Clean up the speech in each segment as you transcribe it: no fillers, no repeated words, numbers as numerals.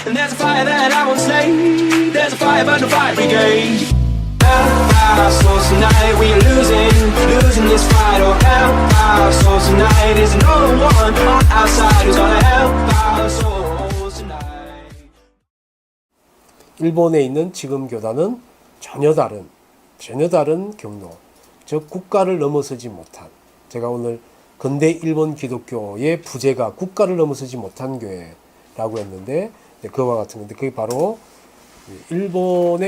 And there's a fire that I won't slay. There's a fire burn the fire brigade. Our souls tonight, we are losing this fight. Oh, help our souls tonight. Is no one on our side who's gonna help our souls tonight. 일본에 있는 지금 교단은 전혀 다른 경로, 즉 국가를 넘어서지 못한, 제가 오늘 근대 일본 기독교의 부재가 국가를 넘어서지 못한 교회라고 했는데, 그와 같은 건데, 그게 바로 일본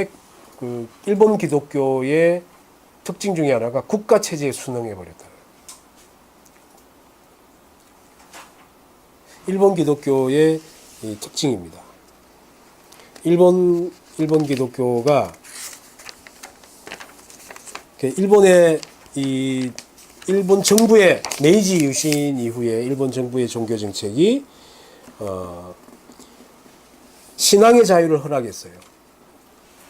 기독교의 특징 중에 하나가 국가 체제에 순응해 버렸다. 일본 기독교의 이 특징입니다. 일본 기독교가 일본 정부의 메이지 유신 이후에 일본 정부의 종교 정책이 신앙의 자유를 허락했어요.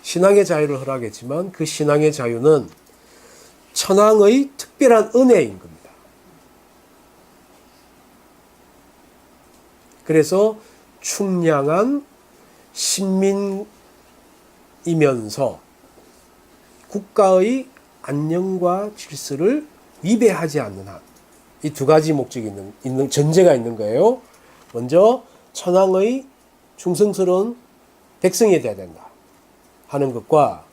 신앙의 자유를 허락했지만 그 신앙의 자유는 천황의 특별한 은혜인 겁니다. 그래서 충량한 신민이면서 국가의 안녕과 질서를 위배하지 않는 한, 이 두 가지 목적이 있는 전제가 있는 거예요. 먼저 천황의 충성스러운 백성이 되어야 된다 하는 것과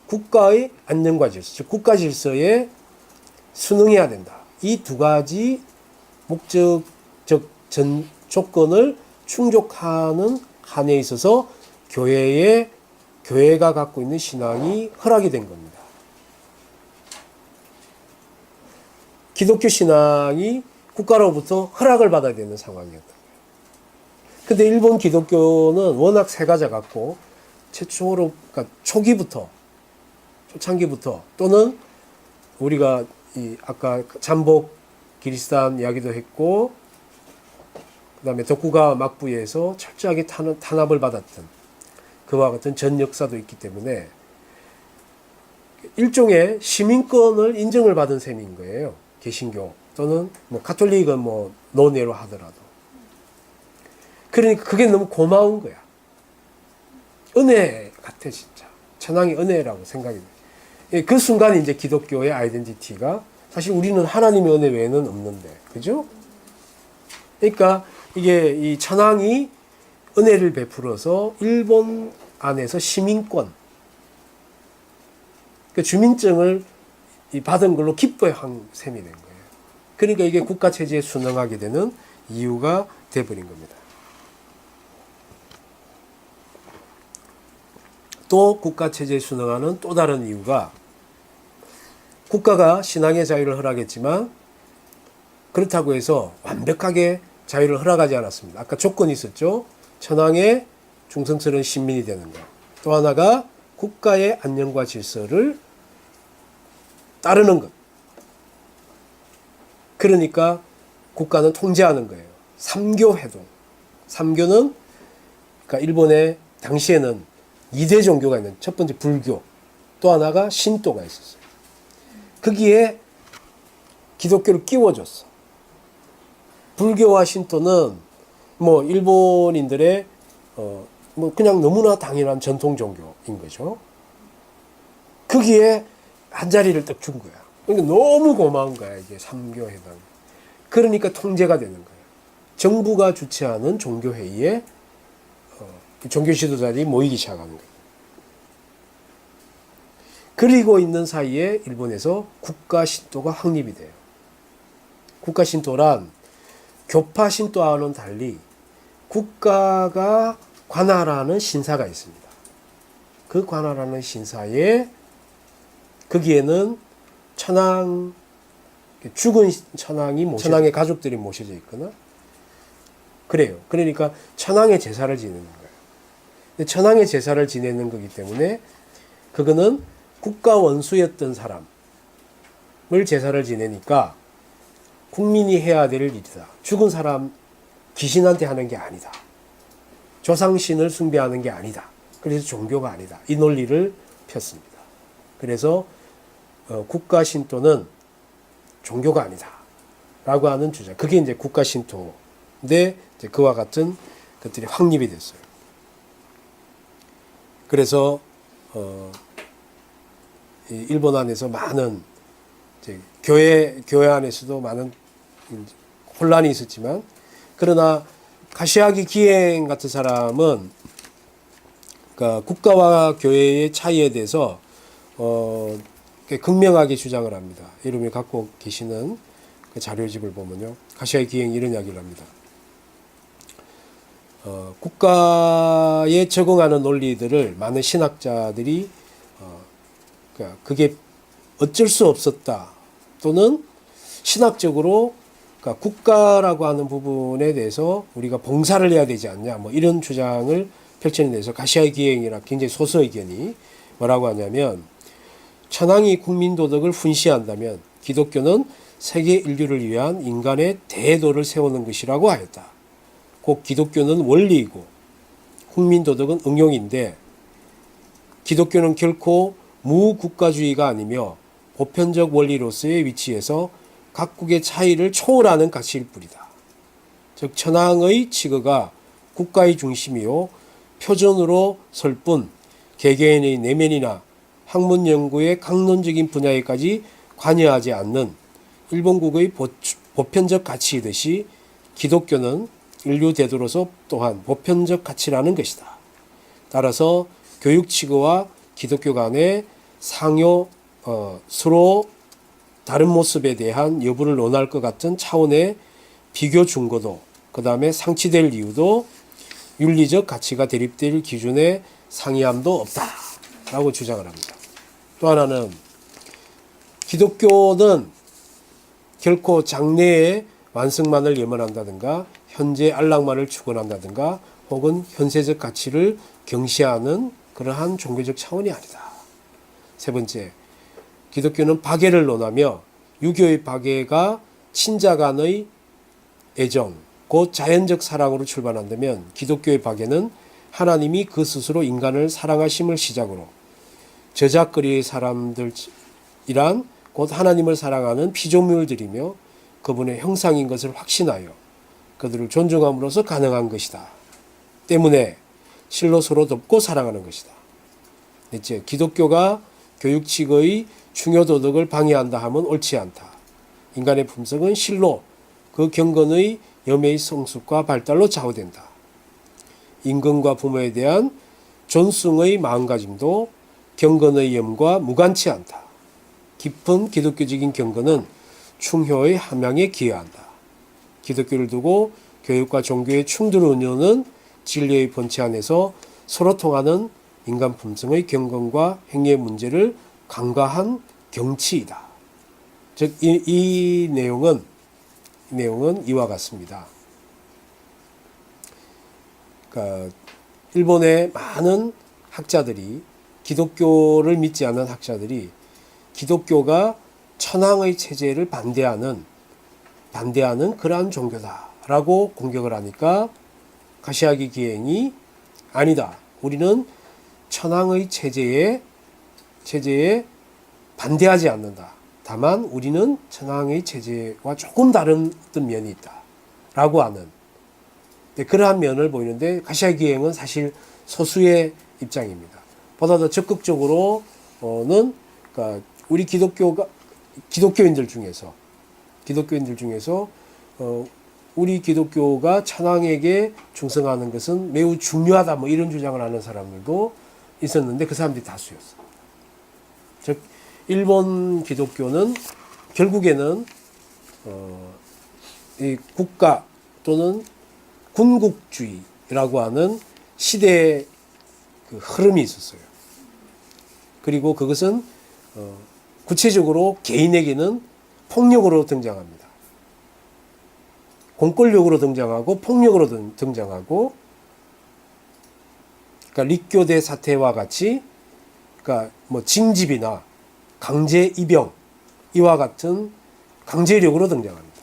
국가의 안녕과 질서, 즉 국가 질서에 순응해야 된다. 이 두 가지 목적적 조건을 충족하는 한에 있어서 교회가 갖고 있는 신앙이 허락이 된 겁니다. 기독교 신앙이 국가로부터 허락을 받아야 되는 상황이었다. 근데 일본 기독교는 워낙 세가자 같고 최초로, 그러니까 초창기부터 또는 우리가 아까 잠복 기리스탄 이야기도 했고, 그 다음에 도쿠가와 막부에서 철저하게 탄압을 받았던 그와 같은 전 역사도 있기 때문에 일종의 시민권을 인정을 받은 셈인 거예요. 개신교 또는 가톨릭은 논외로 하더라도. 그러니까 그게 너무 고마운 거야. 은혜 같아, 진짜. 천황의 은혜라고 생각이 돼. 그 순간 이제 기독교의 아이덴티티가, 사실 우리는 하나님의 은혜 외에는 없는데, 그죠? 그러니까 이게 이 천황이 은혜를 베풀어서 일본 안에서 시민권, 그 주민증을 받은 걸로 기뻐한 셈이 된 거예요. 그러니까 이게 국가 체제에 순응하게 되는 이유가 돼버린 겁니다. 또 국가 체제에 순응하는 또 다른 이유가, 국가가 신앙의 자유를 허락했지만 그렇다고 해서 완벽하게 자유를 허락하지 않았습니다. 아까 조건이 있었죠. 천황의 충성스러운 신민이 되는 것. 또 하나가 국가의 안녕과 질서를 따르는 것. 그러니까 국가는 통제하는 거예요. 삼교 회동. 삼교는, 그러니까 일본에 당시에는 2대 종교가 있는, 첫 번째 불교, 또 하나가 신도가 있었어요. 거기에 기독교를 끼워줬어. 불교와 신도는 일본인들의 그냥 너무나 당연한 전통 종교인 거죠. 거기에 한 자리를 딱 준 거야. 그러니까 너무 고마운 거야, 이게 삼교회당. 그러니까 통제가 되는 거예요. 정부가 주최하는 종교회의에 종교 지도자들이 모이기 시작하는 거예요. 그리고 있는 사이에 일본에서 국가 신도가 확립이 돼요. 국가 신도란 교파 신도와는 달리 국가가 관할하는 신사가 있습니다. 그 관할하는 신사에, 거기에는 죽은 천황의 가족들이 모셔져 있거나 그래요. 그러니까 천황의 제사를 지내는 거예요. 근데 천황의 제사를 지내는 거기 때문에 그거는 국가 원수였던 사람을 제사를 지내니까 국민이 해야 될 일이다. 죽은 사람 귀신한테 하는 게 아니다. 조상신을 숭배하는 게 아니다. 그래서 종교가 아니다. 이 논리를 폈습니다. 그래서 국가 신도는 종교가 아니다 라고 하는 주장, 그게 이제 국가 신도인데, 이제 그와 같은 것들이 확립이 됐어요. 그래서 이 일본 안에서 많은 이제 교회 안에서도 많은 혼란이 있었지만, 그러나 가시아기 기행 같은 사람은 그러니까 국가와 교회의 차이에 대해서 극명하게 주장을 합니다. 여러분이 갖고 계시는 그 자료집을 보면요, 가시아기 기행이 이런 이야기를 합니다. 국가에 적응하는 논리들을 많은 신학자들이 그러니까 그게 어쩔 수 없었다, 또는 신학적으로 그러니까 국가라고 하는 부분에 대해서 우리가 봉사를 해야 되지 않냐, 뭐 이런 주장을 펼치는 데서 가시아의 기행이라 굉장히 소수 의견이 뭐라고 하냐면, 천황이 국민 도덕을 훈시한다면 기독교는 세계 인류를 위한 인간의 대도를 세우는 것이라고 하였다. 곧 기독교는 원리이고 국민 도덕은 응용인데, 기독교는 결코 무국가주의가 아니며 보편적 원리로서의 위치에서 각국의 차이를 초월하는 가치일 뿐이다. 즉 천황의 치거가 국가의 중심이요 표준으로 설 뿐 개개인의 내면이나 학문 연구의 강론적인 분야에까지 관여하지 않는 일본국의 보편적 가치이듯이 기독교는 인류 대도로서 또한 보편적 가치라는 것이다. 따라서 교육 치거와 기독교 간의 상호 서로 다른 모습에 대한 여부를 논할 것 같은 차원의 비교 중거도, 그 다음에 상치될 이유도 윤리적 가치가 대립될 기준의 상이함도 없다라고 주장을 합니다. 또 하나는 기독교는 결코 장래의 완성만을 염원한다든가 현재 안락만을 추구한다든가 혹은 현세적 가치를 경시하는 그러한 종교적 차원이 아니다. 세 번째, 기독교는 박애를 논하며 유교의 박애가 친자 간의 애정, 곧 자연적 사랑으로 출발한다면 기독교의 박애는 하나님이 그 스스로 인간을 사랑하심을 시작으로 저작거리의 사람들이란 곧 하나님을 사랑하는 피조물들이며 그분의 형상인 것을 확신하여 그들을 존중함으로써 가능한 것이다. 때문에 실로 서로 돕고 사랑하는 것이다. 넷째, 기독교가 교육칙의 중요 도덕을 방해한다 하면 옳지 않다. 인간의 품성은 실로 그 경건의 염의 성숙과 발달로 좌우된다. 임금과 부모에 대한 존숭의 마음가짐도 경건의 염과 무관치 않다. 깊은 기독교적인 경건은 충효의 함양에 기여한다. 기독교를 두고 교육과 종교의 충돌 운영은 진리의 본체 안에서 서로 통하는 인간 품성의 경건과 행위의 문제를 간과한 경치이다. 즉, 이 내용은 이와 같습니다. 그러니까 일본의 많은 학자들이, 기독교를 믿지 않는 학자들이 기독교가 천황의 체제를 반대하는 그러한 종교다라고 공격을 하니까 가시아기 기행이 아니다. 우리는 천황의 체제에 반대하지 않는다. 다만 우리는 천황의 체제와 조금 다른 어떤 면이 있다라고 하는 그러한 면을 보이는데, 가시아기 기행은 사실 소수의 입장입니다. 보다 더 적극적으로는 그러니까 우리 기독교인들 중에서 우리 기독교가 천황에게 충성하는 것은 매우 중요하다, 뭐 이런 주장을 하는 사람들도 있었는데 그 사람들이 다수였어. 즉 일본 기독교는 결국에는 이 국가 또는 군국주의라고 하는 시대의 그 흐름이 있었어요. 그리고 그것은 구체적으로 개인에게는 폭력으로 등장합니다. 공권력으로 등장하고 폭력으로 등장하고, 그러니까立교대 사태와 같이, 그러니까 뭐 징집이나 강제 입영 이와 같은 강제력으로 등장합니다.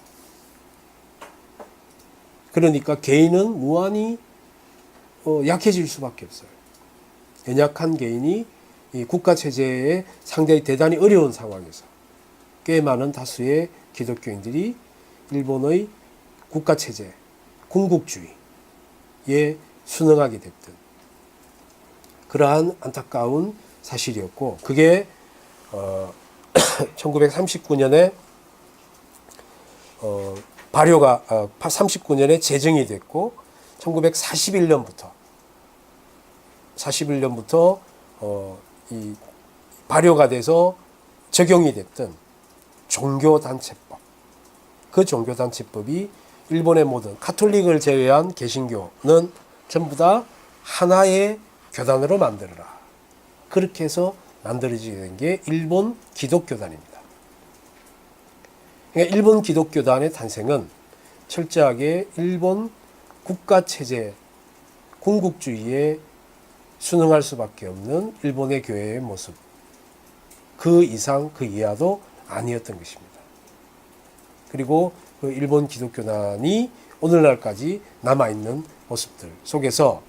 그러니까 개인은 무한히 약해질 수밖에 없어요. 연약한 개인이 이 국가 체제에 상당히 대단히 어려운 상황에서 꽤 많은 다수의 기독교인들이 일본의 국가 체제, 군국주의에 순응하게 됐던 그러한 안타까운 사실이었고 그게 1939년에 발효가 39년에 제정이 됐고 1941년부터 이 발효가 돼서 적용이 됐던 종교단체법. 그 종교단체법이 일본의 모든 카톨릭을 제외한 개신교는 전부 다 하나의 교단으로 만들어라. 그렇게 해서 만들어지게 된 게 일본 기독교단입니다. 그러니까 일본 기독교단의 탄생은 철저하게 일본 국가체제, 군국주의에 순응할 수밖에 없는 일본의 교회의 모습. 그 이상 그 이하도 아니었던 것입니다. 그리고 그 일본 기독교단이 오늘날까지 남아있는 모습들 속에서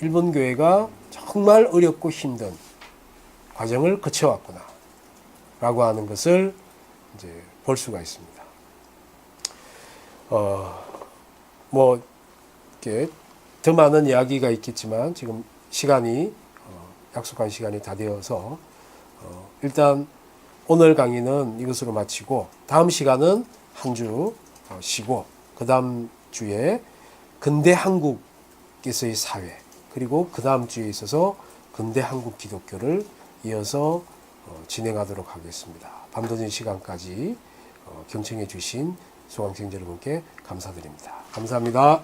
일본 교회가 정말 어렵고 힘든 과정을 거쳐왔구나 라고 하는 것을 이제 볼 수가 있습니다. 뭐 이렇게 더 많은 이야기가 있겠지만 지금 시간이 약속한 시간이 다 되어서 일단 오늘 강의는 이것으로 마치고 다음 시간은 한 주 쉬고 그 다음 주에 근대 한국에서의 사회 그리고 그 다음 주에 있어서 근대 한국 기독교를 이어서 진행하도록 하겠습니다. 밤늦은 시간까지 경청해 주신 수강생 여러분께 감사드립니다. 감사합니다.